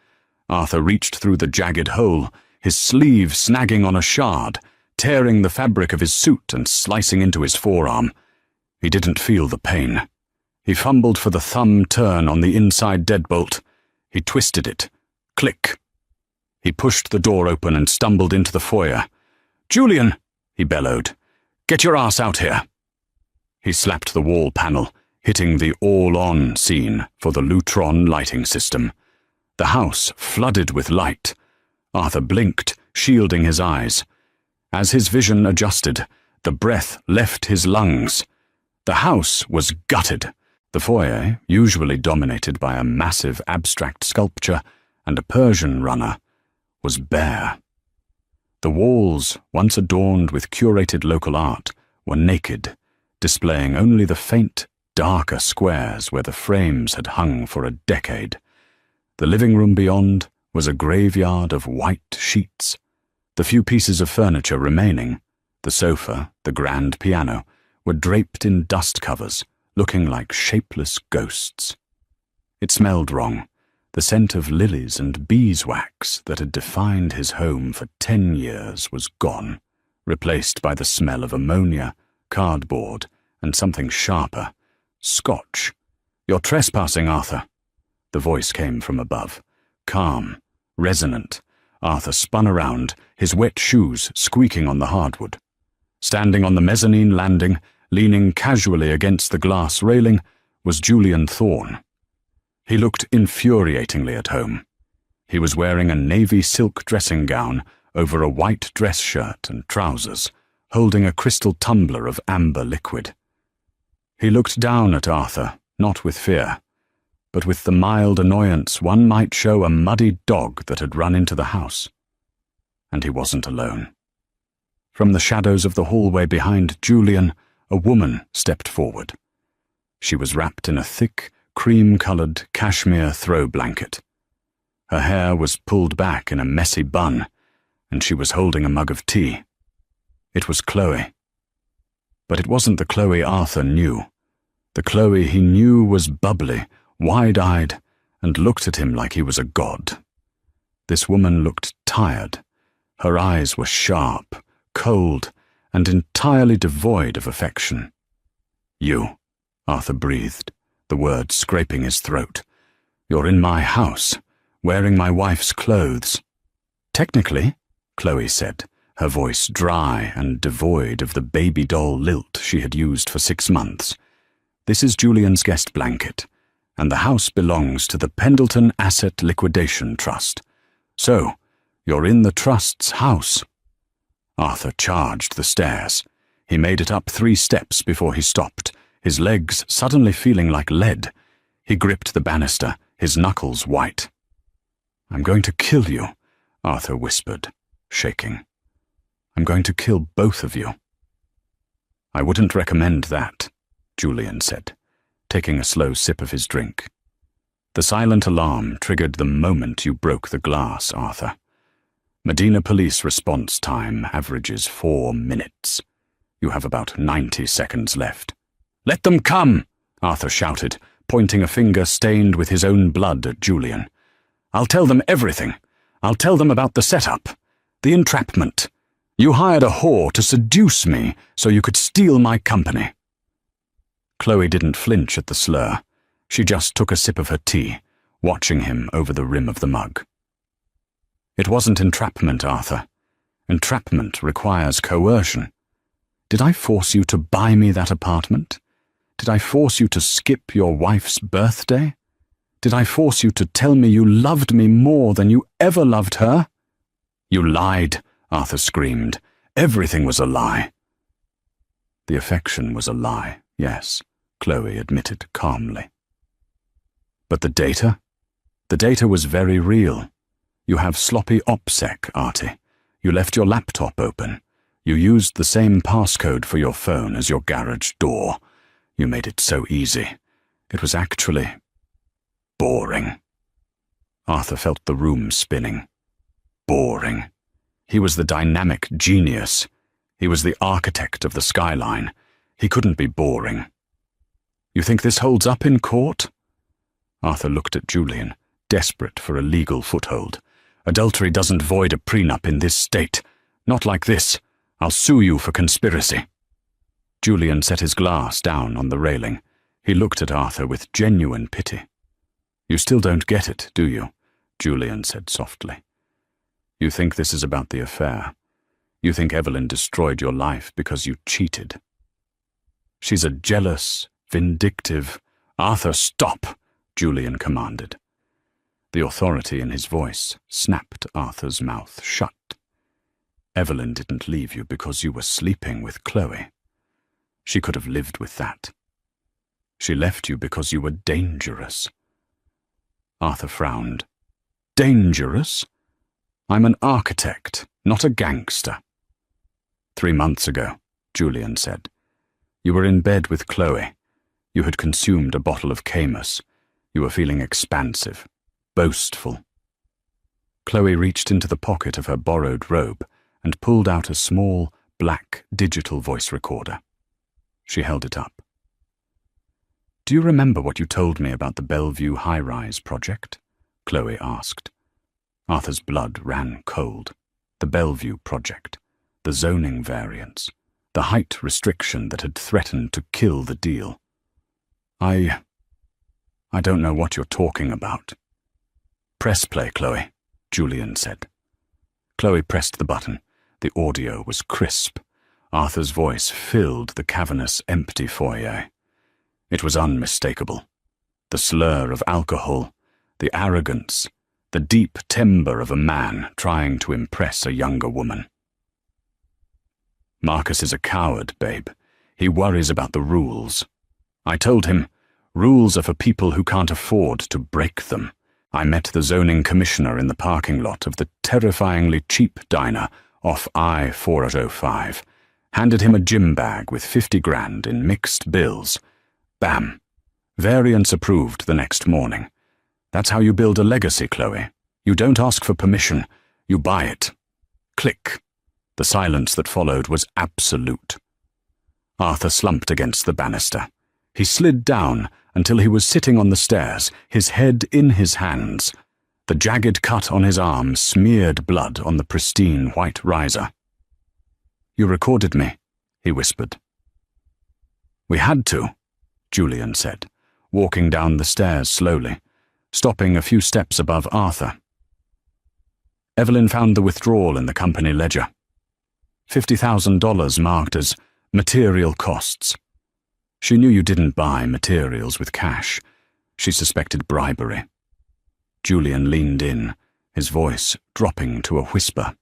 Arthur reached through the jagged hole, his sleeve snagging on a shard, tearing the fabric of his suit and slicing into his forearm. He didn't feel the pain. He fumbled for the thumb turn on the inside deadbolt. He twisted it. Click. He pushed the door open and stumbled into the foyer. "Julian!" he bellowed. "Get your ass out here!" He slapped the wall panel, hitting the all-on scene for the Lutron lighting system. The house flooded with light. Arthur blinked, shielding his eyes. As his vision adjusted, the breath left his lungs. The house was gutted. The foyer, usually dominated by a massive abstract sculpture and a Persian runner, was bare. The walls, once adorned with curated local art, were naked, displaying only the faint, darker squares where the frames had hung for a decade. The living room beyond was a graveyard of white sheets. The few pieces of furniture remaining, the sofa, the grand piano, were draped in dust covers, looking like shapeless ghosts. It smelled wrong. The scent of lilies and beeswax that had defined his home for 10 years was gone, replaced by the smell of ammonia, cardboard, and something sharper. Scotch. "You're trespassing, Arthur." The voice came from above, calm, resonant. Arthur spun around, his wet shoes squeaking on the hardwood. Standing on the mezzanine landing, leaning casually against the glass railing, was Julian Thorne. He looked infuriatingly at home. He was wearing a navy silk dressing gown over a white dress shirt and trousers, holding a crystal tumbler of amber liquid. He looked down at Arthur, not with fear, but with the mild annoyance one might show a muddy dog that had run into the house. And he wasn't alone. From the shadows of the hallway behind Julian, a woman stepped forward. She was wrapped in a thick, cream-coloured cashmere throw blanket. Her hair was pulled back in a messy bun, and she was holding a mug of tea. It was Chloe. But it wasn't the Chloe Arthur knew. The Chloe he knew was bubbly, wide-eyed, and looked at him like he was a god. This woman looked tired. Her eyes were sharp, cold, and entirely devoid of affection. "You," Arthur breathed, the words scraping his throat. "You're in my house, wearing my wife's clothes." "Technically," Chloe said, her voice dry and devoid of the baby doll lilt she had used for 6 months. "This is Julian's guest blanket, and the house belongs to the Pendleton Asset Liquidation Trust. So, you're in the Trust's house." Arthur charged the stairs. He made it up 3 steps before he stopped, his legs suddenly feeling like lead. He gripped the banister, his knuckles white. "I'm going to kill you," Arthur whispered, shaking. "I'm going to kill both of you." "I wouldn't recommend that," Julian said, taking a slow sip of his drink. "The silent alarm triggered the moment you broke the glass, Arthur. Medina police response time averages 4 minutes. You have about 90 seconds left." "Let them come!" Arthur shouted, pointing a finger stained with his own blood at Julian. "I'll tell them everything. I'll tell them about the setup, the entrapment. You hired a whore to seduce me so you could steal my company." Chloe didn't flinch at the slur. She just took a sip of her tea, watching him over the rim of the mug. "It wasn't entrapment, Arthur. Entrapment requires coercion. Did I force you to buy me that apartment? Did I force you to skip your wife's birthday? Did I force you to tell me you loved me more than you ever loved her?" "You lied," Arthur screamed. "Everything was a lie." "The affection was a lie, yes," Chloe admitted calmly. "But the data? The data was very real. You have sloppy OPSEC, Artie. You left your laptop open. You used the same passcode for your phone as your garage door. You made it so easy. It was actually boring." Arthur felt the room spinning. Boring. He was the dynamic genius. He was the architect of the skyline. He couldn't be boring. "You think this holds up in court?" Arthur looked at Julian, desperate for a legal foothold. "Adultery doesn't void a prenup in this state. Not like this. I'll sue you for conspiracy." Julian set his glass down on the railing. He looked at Arthur with genuine pity. "You still don't get it, do you?" Julian said softly. "You think this is about the affair. You think Evelyn destroyed your life because you cheated. She's a jealous, vindictive—" "Arthur, stop!" Julian commanded. The authority in his voice snapped Arthur's mouth shut. "Evelyn didn't leave you because you were sleeping with Chloe. She could have lived with that. She left you because you were dangerous." Arthur frowned. "Dangerous? I'm an architect, not a gangster." 3 months ago, Julian said. "You were in bed with Chloe. You had consumed a bottle of Camus. You were feeling expansive, boastful." Chloe reached into the pocket of her borrowed robe and pulled out a small, black, digital voice recorder. She held it up. "Do you remember what you told me about the Bellevue high-rise project?" Chloe asked. Arthur's blood ran cold. The Bellevue project, the zoning variance, the height restriction that had threatened to kill the deal. I don't know what you're talking about." "Press play, Chloe," Julian said. Chloe pressed the button. The audio was crisp. Arthur's voice filled the cavernous, empty foyer. It was unmistakable. The slur of alcohol, the arrogance, the deep timbre of a man trying to impress a younger woman. "Marcus is a coward, babe. He worries about the rules. I told him, rules are for people who can't afford to break them. I met the zoning commissioner in the parking lot of the terrifyingly cheap diner off I-405, handed him a gym bag with 50 grand in mixed bills. Bam. Variance approved the next morning. That's how you build a legacy, Chloe. You don't ask for permission, you buy it. Click. The silence that followed was absolute. Arthur slumped against the banister. He slid down until he was sitting on the stairs, his head in his hands. The jagged cut on his arm smeared blood on the pristine white riser. "You recorded me," he whispered. "We had to," Julian said, walking down the stairs slowly, stopping a few steps above Arthur. Evelyn found the withdrawal in the company ledger. $50,000 marked as material costs. She knew you didn't buy materials with cash. She suspected bribery. Julian leaned in, his voice dropping to a whisper.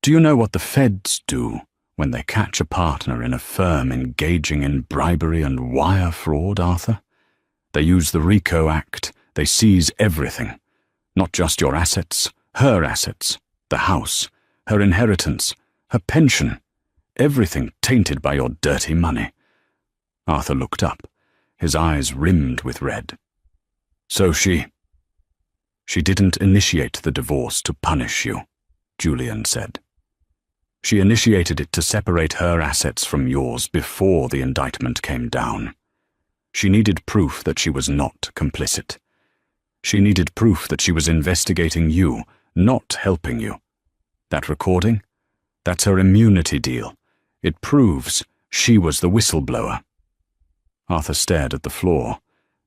"Do you know what the feds do when they catch a partner in a firm engaging in bribery and wire fraud, Arthur? They use the RICO Act. They seize everything. Not just your assets, her assets, the house, her inheritance, her pension, everything tainted by your dirty money." Arthur looked up, his eyes rimmed with red. "So she didn't initiate the divorce to punish you," Julian said. "She initiated it to separate her assets from yours before the indictment came down. She needed proof that she was not complicit. She needed proof that she was investigating you, not helping you. That recording? That's her immunity deal. It proves she was the whistleblower." Arthur stared at the floor.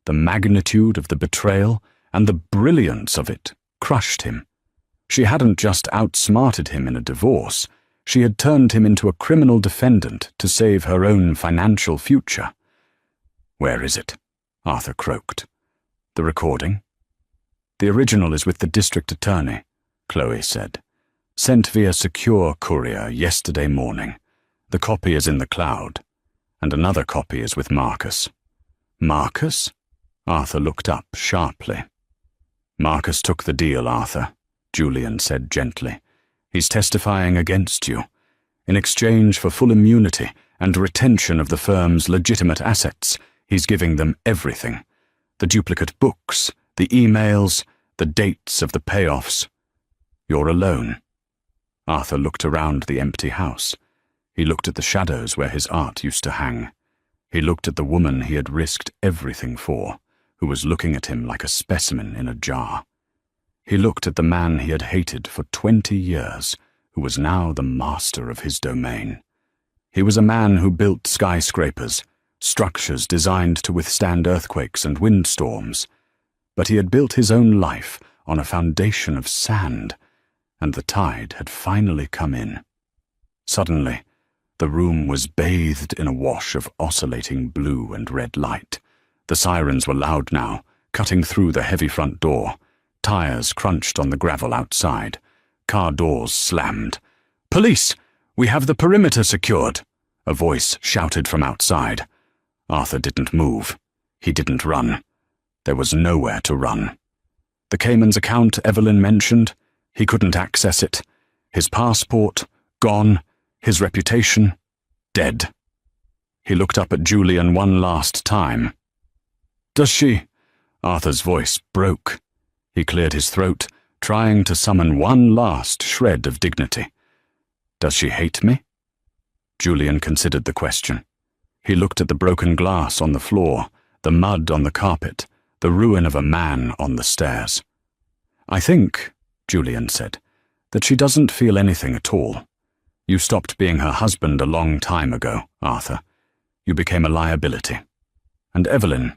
The magnitude of the betrayal and the brilliance of it crushed him. She hadn't just outsmarted him in a divorce. She had turned him into a criminal defendant to save her own financial future. "Where is it?" Arthur croaked. "The recording?" "The original is with the district attorney," Chloe said. "Sent via secure courier yesterday morning. The copy is in the cloud. And another copy is with Marcus." "Marcus?" Arthur looked up sharply. "Marcus took the deal, Arthur," Julian said gently. "He's testifying against you. In exchange for full immunity and retention of the firm's legitimate assets, he's giving them everything. The duplicate books, the emails, the dates of the payoffs. You're alone." Arthur looked around the empty house. He looked at the shadows where his art used to hang. He looked at the woman he had risked everything for, who was looking at him like a specimen in a jar. He looked at the man he had hated for 20 years, who was now the master of his domain. He was a man who built skyscrapers, structures designed to withstand earthquakes and windstorms. But he had built his own life on a foundation of sand, and the tide had finally come in. Suddenly, the room was bathed in a wash of oscillating blue and red light. The sirens were loud now, cutting through the heavy front door. Tires crunched on the gravel outside. Car doors slammed. "Police! We have the perimeter secured!" a voice shouted from outside. Arthur didn't move. He didn't run. There was nowhere to run. The Cayman's account Evelyn mentioned, he couldn't access it. His passport, gone. His reputation, dead. He looked up at Julian one last time. "Does she?" Arthur's voice broke. He cleared his throat, trying to summon one last shred of dignity. "Does she hate me?" Julian considered the question. He looked at the broken glass on the floor, the mud on the carpet, the ruin of a man on the stairs. "I think," Julian said, "that she doesn't feel anything at all. You stopped being her husband a long time ago, Arthur. You became a liability. And Evelyn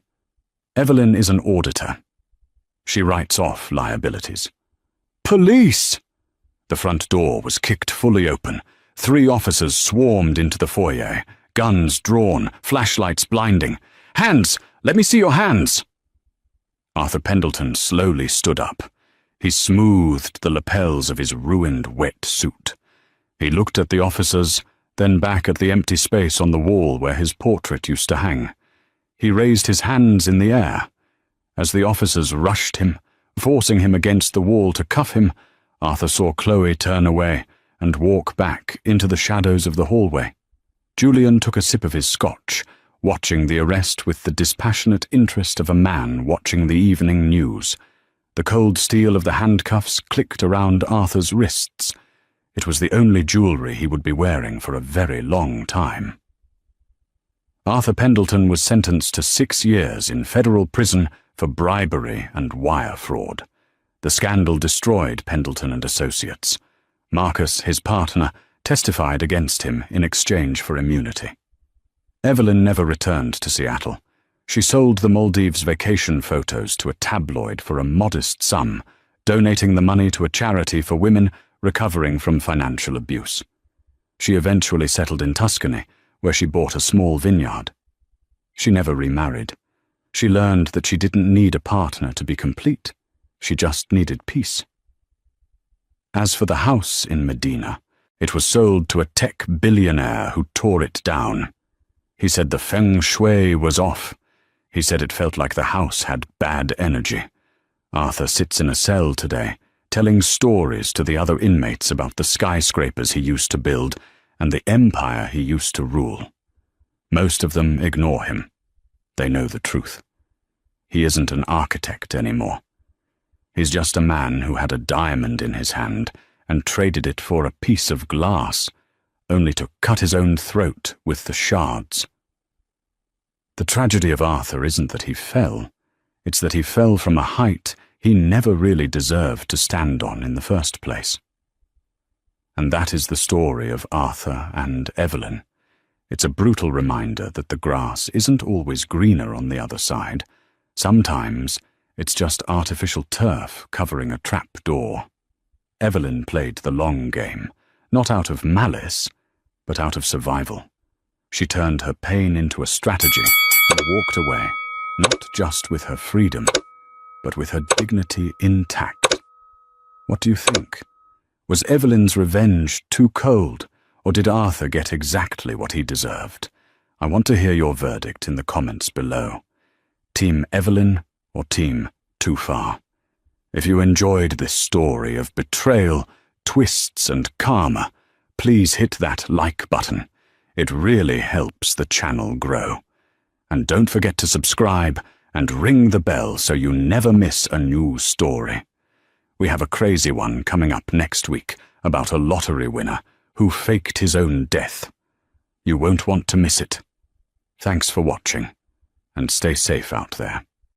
is an auditor. She writes off liabilities." "Police!" The front door was kicked fully open. 3 officers swarmed into the foyer, guns drawn, flashlights blinding. "Hands! Let me see your hands!" Arthur Pendleton slowly stood up. He smoothed the lapels of his ruined wet suit. He looked at the officers, then back at the empty space on the wall where his portrait used to hang. He raised his hands in the air. As the officers rushed him, forcing him against the wall to cuff him, Arthur saw Chloe turn away and walk back into the shadows of the hallway. Julian took a sip of his scotch, watching the arrest with the dispassionate interest of a man watching the evening news. The cold steel of the handcuffs clicked around Arthur's wrists. It was the only jewelry he would be wearing for a very long time. Arthur Pendleton was sentenced to 6 years in federal prison for bribery and wire fraud. The scandal destroyed Pendleton and Associates. Marcus, his partner, testified against him in exchange for immunity. Evelyn never returned to Seattle. She sold the Maldives vacation photos to a tabloid for a modest sum, donating the money to a charity for women recovering from financial abuse. She eventually settled in Tuscany, where she bought a small vineyard. She never remarried. She learned that she didn't need a partner to be complete. She just needed peace. As for the house in Medina, it was sold to a tech billionaire who tore it down. He said the feng shui was off. He said it felt like the house had bad energy. Arthur sits in a cell today, telling stories to the other inmates about the skyscrapers he used to build and the empire he used to rule. Most of them ignore him. They know the truth. He isn't an architect anymore. He's just a man who had a diamond in his hand and traded it for a piece of glass, only to cut his own throat with the shards. The tragedy of Arthur isn't that he fell. It's that he fell from a height he never really deserved to stand on in the first place. And that is the story of Arthur and Evelyn. It's a brutal reminder that the grass isn't always greener on the other side. Sometimes it's just artificial turf covering a trap door. Evelyn played the long game, not out of malice, but out of survival. She turned her pain into a strategy and walked away, not just with her freedom, but with her dignity intact. What do you think? Was Evelyn's revenge too cold, or did Arthur get exactly what he deserved? I want to hear your verdict in the comments below. Team Evelyn or Team Too Far? If you enjoyed this story of betrayal, twists and karma, please hit that like button. It really helps the channel grow. And don't forget to subscribe and ring the bell so you never miss a new story. We have a crazy one coming up next week about a lottery winner who faked his own death. You won't want to miss it. Thanks for watching, and stay safe out there.